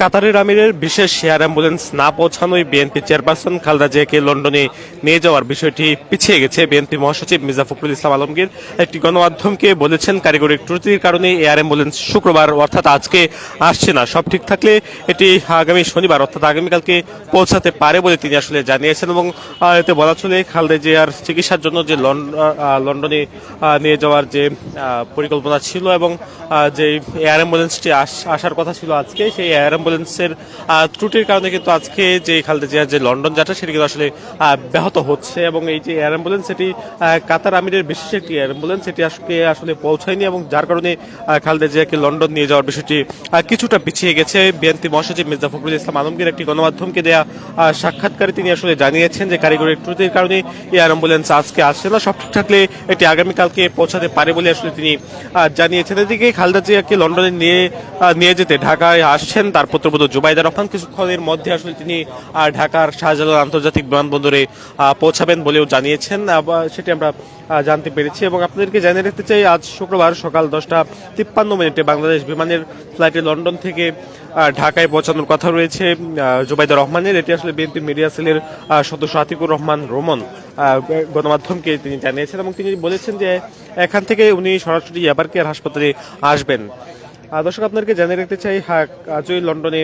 কাতারের আমিরের বিশেষ এয়ার অ্যাম্বুলেন্স না পৌঁছানোয় বিএনপি চেয়ারপারসন খালেদা জিয়াকে লন্ডনে নিয়ে যাওয়ার বিষয়টি পিছিয়ে গেছে। বিএনপি মহাসচিব মির্জা ফখরুল ইসলাম আলমগীর একটি গণমাধ্যমকে বলেছেন, কারিগরি ত্রুটির কারণে এয়ার অ্যাম্বুলেন্স শুক্রবার অর্থাৎ আজকে আসছে না। সব ঠিক থাকলে এটি আগামী শনিবার অর্থাৎ আগামীকালকে পৌঁছাতে পারে বলে তিনি আসলে জানিয়েছেন। এবং এতে বলা চলে খালেদা জিয়ার চিকিৎসার জন্য যে লন্ডনে নিয়ে যাওয়ার যে পরিকল্পনা ছিল এবং যে এয়ার অ্যাম্বুলেন্সটি আসার কথা ছিল আজকে, সেই এয়ার অ্যাম্বুলেন্সের ত্রুটির কারণে কিন্তু আজকে যে খালেদা জিয়ার যে লন্ডন যাত্রা সেটি কিন্তু আসলে ব্যাহত হচ্ছে। এবং এই যে এয়ার অ্যাম্বুলেন্স এটি কাতার আমিরের বিশেষ একটি এয়ার অ্যাম্বুলেন্স, এটি আসলে পৌঁছায়নি এবং যার কারণে খালেদা জিয়াকে লন্ডন নিয়ে যাওয়ার বিষয়টি কিছুটা পিছিয়ে গেছে। বিএনপি মহাসচিব মির্জা ফখরুল ইসলাম আলমগীর একটি গণমাধ্যমকে দেয়া সাক্ষাৎকারে তিনি আসলে জানিয়েছেন যে কারিগরি ত্রুটির কারণে এয়ার অ্যাম্বুলেন্স আজকে আসছে না, সব ঠিক থাকলে এটি আগামীকালকে পৌঁছাতে পারে বলে আসলে তিনি জানিয়েছেন। এদিকে খালেদা জিয়াকে লন্ডনে নিয়ে যেতে ঢাকায় আসছেন তার পুত্রবধূ জুবাইদা রহমান। কিছুক্ষণের মধ্যে আসলে তিনি ঢাকার শাহজালাল আন্তর্জাতিক বিমানবন্দরে পৌঁছাবেন বলেও জানিয়েছেন, সেটি আমরা জানতে পেরেছি। এবং আপনাদেরকে জানিয়ে রাখতে চাই, আজ শুক্রবার সকাল 10:53 বাংলাদেশ বিমানের ফ্লাইটে লন্ডন থেকে ঢাকায় পৌঁছানোর কথা রয়েছে জুবাইদা রহমানের। এটি আসলে বিএনপি মিডিয়া সেলের সদস্য আতিকুর রহমান রোমন গণমাধ্যমকে তিনি জানিয়েছেন এবং তিনি বলেছেন যে এখান থেকে উনি সরাসরি এবার কেয়ার হাসপাতালে আসবেন। দর্শক, আপনাদেরকে জানিয়ে রাখতে চাই, আজই লন্ডনে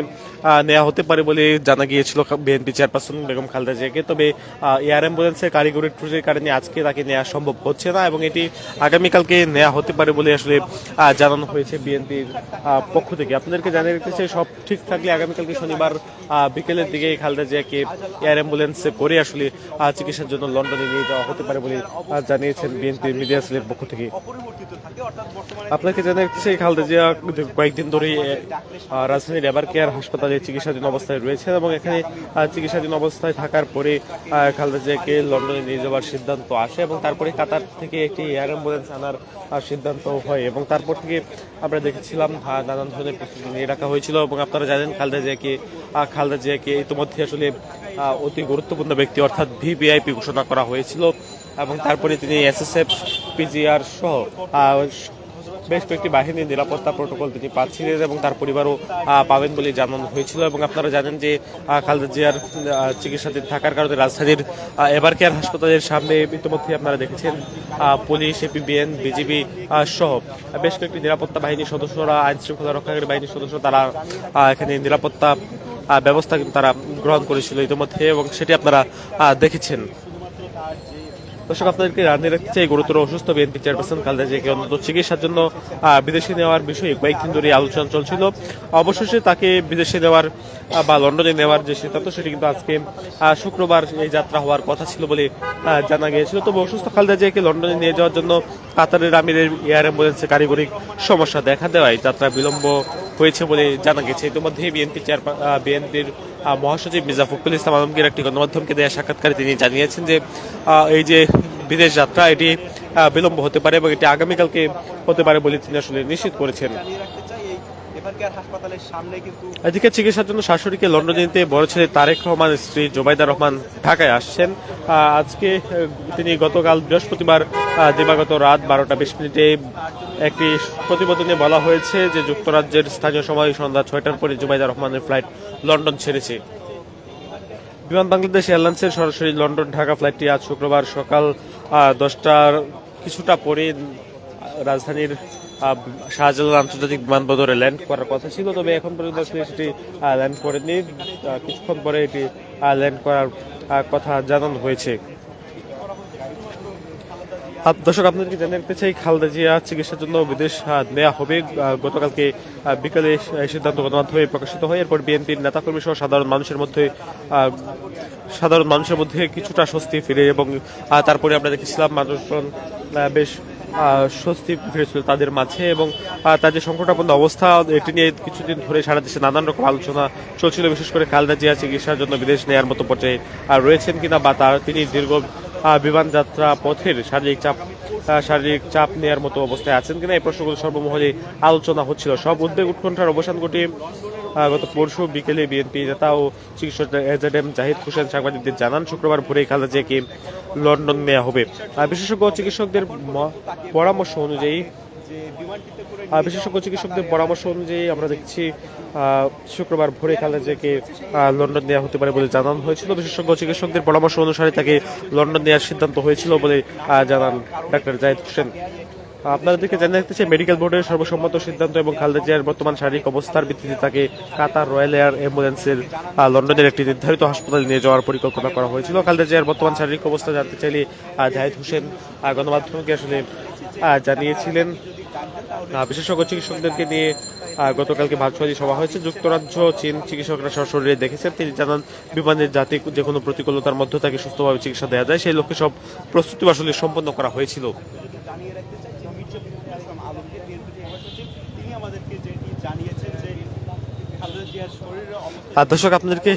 নেওয়া হতে পারে বলে জানা গিয়েছিল বিএনপি চেয়ারপারসন বেগম খালেদা জিয়াকে। তবে এয়ার অ্যাম্বুলেন্সের কারিগরি ত্রুটির কারণে আজকে তাকে নেওয়া সম্ভব হচ্ছে না এবং এটি আগামীকালকে নেওয়া হতে পারে বলে আসলে জানানো হয়েছে বিএনপির পক্ষ থেকে। আপনাদেরকে জানিয়ে রাখতে চাই, সব ঠিক থাকলে আগামীকালকে শনিবার বিকেলের দিকে খালেদা জিয়াকে এয়ার অ্যাম্বুলেন্সে করে আসলে চিকিৎসার জন্য লন্ডনে নিয়ে যাওয়া হতে পারে বলে জানিয়েছেন বিএনপির মিডিয়া সেলের পক্ষ থেকে। আপনাকে জানিয়ে রাখতে চাই, খালেদা জিয়া কয়েকদিন ধরেই রাজধানীর এবার কেয়ার হাসপাতালে চিকিৎসাধীন অবস্থায় রয়েছেন এবং এখানে চিকিৎসাধীন অবস্থায় থাকার পরে খালেদা জিয়াকে লন্ডনে নিয়ে যাওয়ার সিদ্ধান্ত আসে এবং তারপরে কাতার থেকে একটি এয়ার অ্যাম্বুলেন্স আনার সিদ্ধান্ত হয় এবং তারপর থেকে আমরা দেখেছিলাম নানান ধরনের প্রস্তুতি নিয়ে রাখা হয়েছিল। এবং আপনারা জানেন খালেদা জিয়াকে ইতিমধ্যে আসলে অতি গুরুত্বপূর্ণ ব্যক্তি অর্থাৎ ভিভিআইপি ঘোষণা করা হয়েছিল এবং তারপরে তিনি এসএসএফ, পিজিআর সহ বেশ কয়েকটি বাহিনীর নিরাপত্তা প্রোটোকল তিনি পাচ্ছিলেন এবং তার পরিবারও পাবেন বলে জানানো হয়েছিল। এবং আপনারা জানেন যে খালেদা জিয়ার চিকিৎসাধীন থাকার কারণে রাজধানীর এবার কেয়ার হাসপাতালের সামনে ইতিমধ্যে আপনারা দেখেছেন পুলিশ, এপিবিএন, বিজিবি সহ বেশ কয়েকটি নিরাপত্তা বাহিনীর সদস্যরা, আইন শৃঙ্খলা রক্ষাকারী বাহিনীর সদস্য, তারা এখানে নিরাপত্তা ব্যবস্থা কিন্তু তারা গ্রহণ করেছিল ইতিমধ্যে এবং সেটি আপনারা দেখেছেন। দর্শক, আপনাদেরকে জানিয়ে রাখতে চাই, গুরুতর অসুস্থ বিএনপি চেয়ারপারসন খালেদা জিয়াকে অন্তত চিকিৎসার জন্য বিদেশে নেওয়ার বিষয়ে কয়েকদিন ধরে আলোচনা চলছিল। অবশেষে তাকে বিদেশে নেওয়ার বা লন্ডনে নেওয়ার যে সিদ্ধান্ত সেটি কিন্তু আজকে শুক্রবার এই যাত্রা হওয়ার কথা ছিল বলে জানা গিয়েছিল। তবে অসুস্থ খালেদা জিয়াকে লন্ডনে নিয়ে যাওয়ার জন্য কাতারের আমিরের এয়ার অ্যাম্বুলেন্সে কারিগরি সমস্যা দেখা দেওয়ায় যাত্রা বিলম্ব হয়েছে বলে জানা গেছে। ইতিমধ্যে বিএনপির মহাসচিব মির্জা ফখরুল ইসলাম আলমগীর একটি গণমাধ্যমকে দেওয়া সাক্ষাৎকারে তিনি জানিয়েছেন যে এই যে বিদেশ যাত্রা এটি বিলম্ব হতে পারে এবং এটি আগামীকালকে হতে পারে বলে তিনি আসলে নিশ্চিত করেছেন। এদিকে চিকিৎসার জন্য শাশুড়িকে লন্ডনে নিতে বড় ছেলে তারেক রহমান স্ত্রী জুবাইদা রহমান ঢাকায় আসছেন। আজকে তিনি গতকাল বৃহস্পতিবার দিবাগত রাত 12:20 একটি প্রতিবেদনে বলা হয়েছে যে যুক্তরাজ্যের স্থানীয় সময় সন্ধ্যা 6টার পরে জুবাইদা রহমানের ফ্লাইট লন্ডন ছেড়েছে। বিমান বাংলাদেশ এয়ারলাইন্সের সরাসরি লন্ডন ঢাকা ফ্লাইটটি আজ শুক্রবার সকাল 10টার কিছুটা পরে রাজধানীর শাহজালাল আন্তর্জাতিক বিমানবন্দরে ল্যান্ড করার কথা ছিল। তবে এখন পর্যন্ত সেটি ল্যান্ড করেনি, কিছুক্ষণ পরে এটি ল্যান্ড করার কথা জানানো হয়েছে। দর্শক, আপনাদেরকে জানিয়ে রাখতে চাই, খালেদা জিয়া চিকিৎসার জন্য বিদেশ নেওয়া হবে। গতকালকে বিকালে সিদ্ধান্ত গণমাধ্যমে প্রকাশিত হয়। এরপর বিএনপির নেতাকর্মী সহ সাধারণ মানুষের মধ্যে কিছুটা স্বস্তি ফিরে এবং তারপরে আমরা দেখেছিলাম মানুষজন বেশ স্বস্তি ফিরেছিল তাদের মাঝে এবং তাদের সংকটাপন্ন অবস্থা এটি নিয়ে কিছুদিন ধরে সারা দেশে নানান রকম আলোচনা চলছিল। বিশেষ করে খালেদা জিয়া চিকিৎসার জন্য বিদেশ নেওয়ার মতো পর্যায়ে রয়েছেন কিনা বা তিনি দীর্ঘ বিমান যাত্রা পথের শারীরিক চাপ নেওয়ার মতো অবস্থায় আছেন কিনা, এই প্রশ্নগুলো সর্বমহলে আলোচনা হচ্ছিল। সব উদ্বেগ উৎকণ্ঠার অবসান ঘটিয়ে গত পরশু বিকেলে বিএনপি নেতা ও চিকিৎসক এজেডএম জাহিদ হোসেন সাংবাদিকদের জানান, শুক্রবার ভোরে খালেদা জিয়াকে লন্ডন নেওয়া হবে। বিশেষজ্ঞ চিকিৎসকদের পরামর্শ অনুযায়ী বিশেষজ্ঞ চিকিৎসকদের পরামর্শ অনুযায়ী আমরা দেখছি শুক্রবার ভোরে খালেদা জিয়াকে লন্ডন নেওয়া হতে পারে বলে জানানো হয়েছিল। বিশেষজ্ঞ চিকিৎসকদের পরামর্শ অনুসারে তাকে লন্ডন নেওয়ার সিদ্ধান্ত হয়েছিল বলে জানান ডাক্তার জাহিদ হোসেন। আপনাদেরকে জানিয়ে রাখতে চাই, মেডিকেল বোর্ডের সর্বসম্মত সিদ্ধান্ত এবং খালেদা জিয়ার বর্তমান শারীরিক অবস্থার ভিত্তিতে তাকে কাতার রয়্যাল এয়ার অ্যাম্বুলেন্সের লন্ডনের একটি নির্ধারিত হাসপাতালে নিয়ে যাওয়ার পরিকল্পনা করা হয়েছিল। খালেদা জিয়ার বর্তমান শারীরিক অবস্থা জানতে চাইলে জাহিদ হোসেন গণমাধ্যমকে আসলে জানিয়েছিলেন বিশেষজ্ঞ চিকিৎসকদেরকে নিয়ে গতকালকে ভার্চুয়ালি সভা হয়েছে। যুক্তরাজ্য, চীন চিকিৎসকরা সশরীরে দেখেছেন। তিনি জানান, বিমানের যাতে যে কোনো প্রতিকূলতার মধ্যে তাকে সুস্থভাবে চিকিৎসা দেওয়া যায় সেই লক্ষ্যে সব প্রস্তুতি আসলে সম্পন্ন করা হয়েছিল। দর্শক, আপনাদেরকে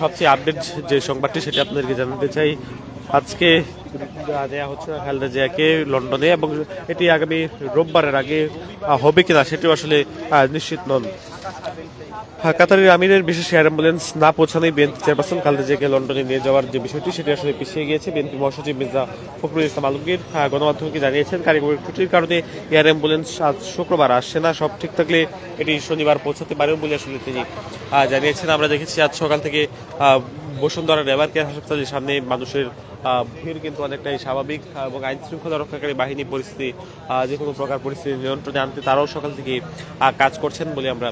সবচেয়ে আপডেট যে সংবাদটি সেটা আপনাদেরকে জানাতে চাই। আজকে দেওয়া হচ্ছে না খালেদা জিয়াকে লন্ডনে, এবং এটি আগামী রোববারের আগে হবে কিনা সেটিও আসলে নিশ্চিত নন। কাতারের আমিরের বিশেষ এয়ার অ্যাম্বুলেন্স না পৌঁছানোই বিএনপি চেয়ারপারসন খালেদা জিয়াকে লন্ডনে নিয়ে যাওয়ার যে বিষয়টি সেটি আসলে পিছিয়ে গিয়েছে। বিএনপি মহাসচিব মির্জা ফখরুল ইসলাম আলমগীর গণমাধ্যমকে জানিয়েছেন, কারিগরি ত্রুটির কারণে এয়ার অ্যাম্বুলেন্স আজ শুক্রবার আসছে না। সব ঠিক থাকলে এটি শনিবার পৌঁছাতে পারেন বলে আসলে তিনি জানিয়েছেন। আমরা দেখেছি আজ সকাল থেকে বসুন্ধরা নেভার কেয়ার হাসপাতালের সামনে মানুষের ভিড় কিন্তু অনেকটাই স্বাভাবিক, এবং আইন শৃঙ্খলা রক্ষাকারী বাহিনী পরিস্থিতি যে কোনো প্রকার পরিস্থিতি নিয়ন্ত্রণে আনতে তারাও সকাল থেকে কাজ করছেন বলে আমরা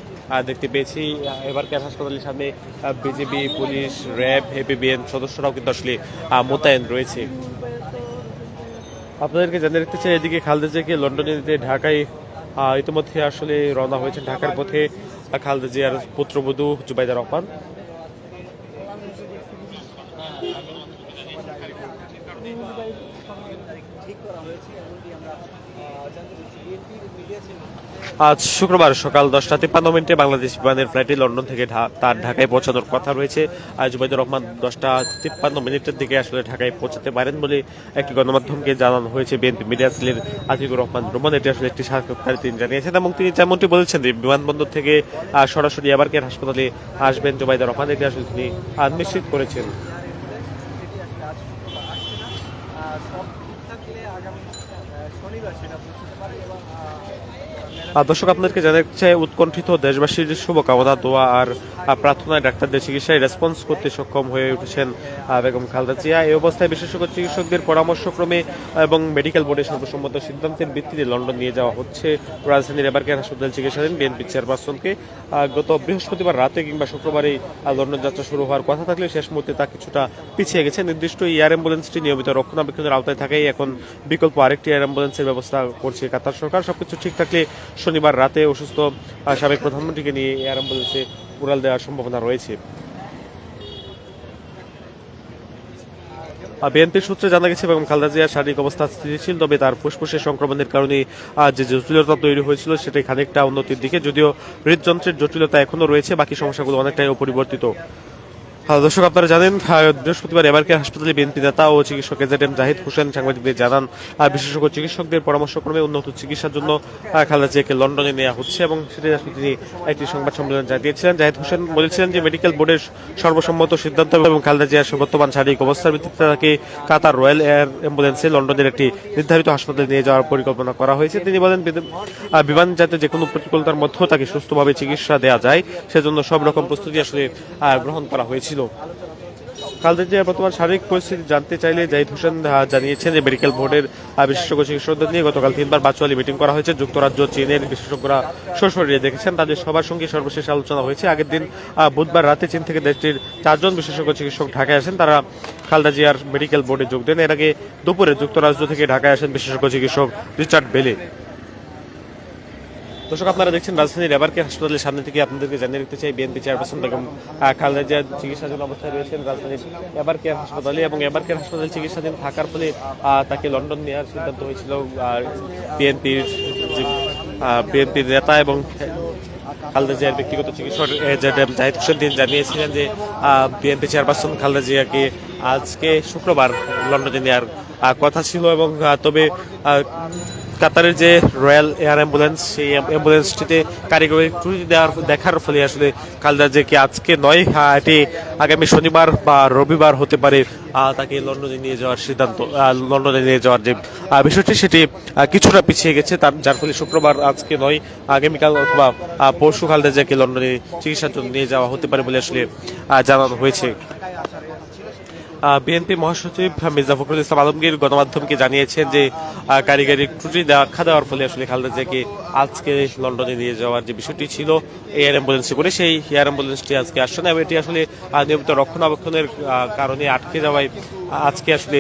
দেখতে পেয়েছি। এবার কেয়ার হাসপাতালের সামনে বিজেপি, পুলিশ, র্যাব, এপিবিএন সদস্যরাও কিন্তু আসলে মোতায়েন রয়েছে। আপনাদেরকে জানিয়ে রাখতে চাই, এদিকে খালেদা জিয়াকে লন্ডনে নিতে ঢাকায় ইতিমধ্যে আসলে রওনা হয়েছেন। ঢাকার পথে খালেদা জিয়ার পুত্রবধূ জুবাইদা রহমান। আজ শুক্রবার সকাল 10:53 বাংলাদেশ বিমানের ফ্লাইটে লন্ডন থেকে তার ঢাকায় পৌঁছানোর কথা রয়েছে। জুবাইদুর রহমান 10:53 দিকে আসলে ঢাকায় পৌঁছাতে পারেন বলে একটি গণমাধ্যমকে জানানো হয়েছে। বিএনপি মিডিয়া সেলের আতিকুর রহমান রোমান এটি আসলে একটি সাক্ষাৎকারে তিনি জানিয়েছেন, এবং তিনি যেমনটি বলেছেন যে বিমানবন্দর থেকে সরাসরি এবার কেয়ার হাসপাতালে আসবেন জুবাইদা রহমান, এটি আসলে তিনি নিশ্চিত করেছেন। দর্শক, আপনাদেরকে জানাতে চাই, উৎকণ্ঠিত দেশবাসীর শুভকামনা, দোয়া আর প্রার্থনায় ডাক্তারদের চিকিৎসায় রেসপন্স করতে সক্ষম হয়ে উঠেছেন বেগম খালেদা জিয়া। এই অবস্থায় বিশেষজ্ঞ চিকিৎসকদের পরামর্শক্রমে এবং মেডিকেল বোর্ডের সর্বসম্মত সিদ্ধান্তের ভিত্তিতে লন্ডন নিয়ে যাওয়া হচ্ছে রাজধানীর এবার কেয়ার হাসপাতাল চিকিৎসাধীন বিএনপি চেয়ারপারসনকে। গত বৃহস্পতিবার রাতে কিংবা শুক্রবারে লন্ডন যাত্রা শুরু হওয়ার কথা থাকলে শেষ মুহূর্তে তা কিছুটা পিছিয়ে গেছে। নির্দিষ্ট এয়ার অ্যাম্বুলেন্সটি নিয়মিত রক্ষণাবেক্ষণের আওতায় থাকায় এখন বিকল্প আরেকটি এয়ার অ্যাম্বুলেন্সের ব্যবস্থা করছে কাতার সরকার। সবকিছু ঠিক থাকলে শনিবার রাতে অসুস্থ সাবেক প্রধানমন্ত্রীকে নিয়ে এয়ার অ্যাম্বুলেন্সে উড়াল দেওয়ার সম্ভাবনা রয়েছে। বিএনপির সূত্রে জানা গেছে, এবং খালেদা জিয়ার শারীরিক অবস্থা স্থিতিশীল, তবে তার ফুসফুসে সংক্রমণের কারণে যে জটিলতা তৈরি হয়েছিল সেটাই খানিকটা উন্নতির দিকে, যদিও হৃদযন্ত্রের জটিলতা এখনো রয়েছে, বাকি সমস্যাগুলো অনেকটাই অপরিবর্তিত। দর্শক, আপনারা জানেন, বৃহস্পতিবার এবার কেয়ার হাসপাতালে বিএনপি নেতা ও চিকিৎসক এজেডএম জাহিদ হোসেন সাংবাদিকদের জানান, বিশেষজ্ঞ চিকিৎসকদের পরামর্শক্রমে উন্নত চিকিৎসার জন্য খালেদা জিয়াকে লন্ডনে নেওয়া হচ্ছে, এবং সেটি তিনি একটি সংবাদ সম্মেলনে জানিয়েছিলেন। জাহিদ হোসেন বলেছিলেন যে মেডিকেল বোর্ডের সর্বসম্মত সিদ্ধান্ত এবং খালেদা জিয়ার বর্তমান শারীরিক অবস্থার ভিত্তিতে তাকে কাতার রয়্যাল এয়ার অ্যাম্বুলেন্সে লন্ডনের একটি নির্ধারিত হাসপাতালে নিয়ে যাওয়ার পরিকল্পনা করা হয়েছে। তিনি বলেন, বিমান যাতে যে কোনো প্রতিকূলতার মধ্যেও তাকে সুস্থভাবে চিকিৎসা দেওয়া যায় সেজন্য সব রকম প্রস্তুতি আসলে গ্রহণ করা হয়েছিল। খালেদা জিয়ার বর্তমান শারীরিক পরিস্থিতি জানতে চাইলে জাহিদ হোসেন জানিয়েছেন যে মেডিকেল বোর্ডের বিশেষজ্ঞ চিকিৎসকদের নিয়ে গতকাল 3বার ভার্চুয়ালি মিটিং করা হয়েছে। যুক্তরাজ্য, চীনের বিশেষজ্ঞরা সশরীরে দেখেছেন, তাদের সবার সঙ্গে সর্বশেষ আলোচনা হয়েছে। আগের দিন বুধবার রাতে চীন থেকে দেশটির 4 জন বিশেষজ্ঞ চিকিৎসক ঢাকায় আসেন, তারা খালেদা জিয়ার মেডিকেল বোর্ডে যোগ দেন। এর আগে দুপুরে যুক্তরাজ্য থেকে ঢাকায় আসেন বিশেষজ্ঞ চিকিৎসক রিচার্ড বেলে। দর্শক, আপনারা দেখছেন রাজধানীর এবার কেয়ার হাসপাতালের সামনে থেকে আপনাদেরকে জানিয়ে রাখতে চাই, বিএনপি চেয়ারপারসন বেগম খালেদা জিয়া চিকিৎসাধীন অবস্থায় রয়েছেন রাজধানীর এবার কেয়ার হাসপাতালে, এবং এবার কেয়ার হাসপাতালে চিকিৎসাধীন থাকার ফলে তাকে লন্ডন নেওয়ার সিদ্ধান্ত হয়েছিল। বিএনপির নেতা এবং খালেদা জিয়ার ব্যক্তিগত চিকিৎসক এজেডএম জাহিদ হোসেন তিনি জানিয়েছিলেন যে বিএনপি চেয়ারপারসন খালেদা জিয়াকে আজকে শুক্রবার লন্ডনে নেওয়ার কথা ছিল, এবং তবে কাতারের যে রয়্যাল এয়ার অ্যাম্বুলেন্স, সেই অ্যাম্বুলেন্সটিতে কারিগরি ত্রুটি দেখার ফলে আসলে খালেদা জিয়াকে আজকে নয়, এটি আগামী শনিবার বা রবিবার হতে পারে তাকে লন্ডনে নিয়ে যাওয়ার সিদ্ধান্ত, লন্ডনে নিয়ে যাওয়ার যে বিষয়টি সেটি কিছুটা পিছিয়ে গেছে, যার ফলে শুক্রবার আজকে নয় আগামীকাল অথবা পরশু খালেদা জিয়াকে লন্ডনে চিকিৎসার জন্য নিয়ে যাওয়া হতে পারে বলে আসলে জানানো হয়েছে। বিএনপি মহাসচিব মির্জা ফখরুল ইসলাম আলমগীর গণমাধ্যমকে জানিয়েছেন যে কারিগরি ত্রুটি দেখা দেওয়ার ফলে আসলে খালেদা জিয়াকে আজকে লন্ডনে নিয়ে যাওয়ার যে বিষয়টি ছিল এয়ার অ্যাম্বুলেন্সে করে, সেই এয়ার অ্যাম্বুলেন্সটি আজকে আসছে না এবং এটি আসলে নিয়মিত রক্ষণাবেক্ষণের কারণে আটকে যাওয়ায় আজকে আসলে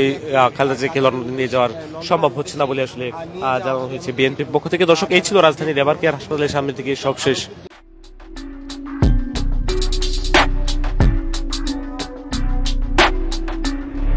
খালেদা জিয়াকে লন্ডনে নিয়ে যাওয়ার সম্ভব হচ্ছে না বলে আসলে জানানো হয়েছে বিএনপির পক্ষ থেকে। দর্শক, এই ছিল রাজধানীর এবার কেয়ার হাসপাতালের সামনে থেকে সবশেষ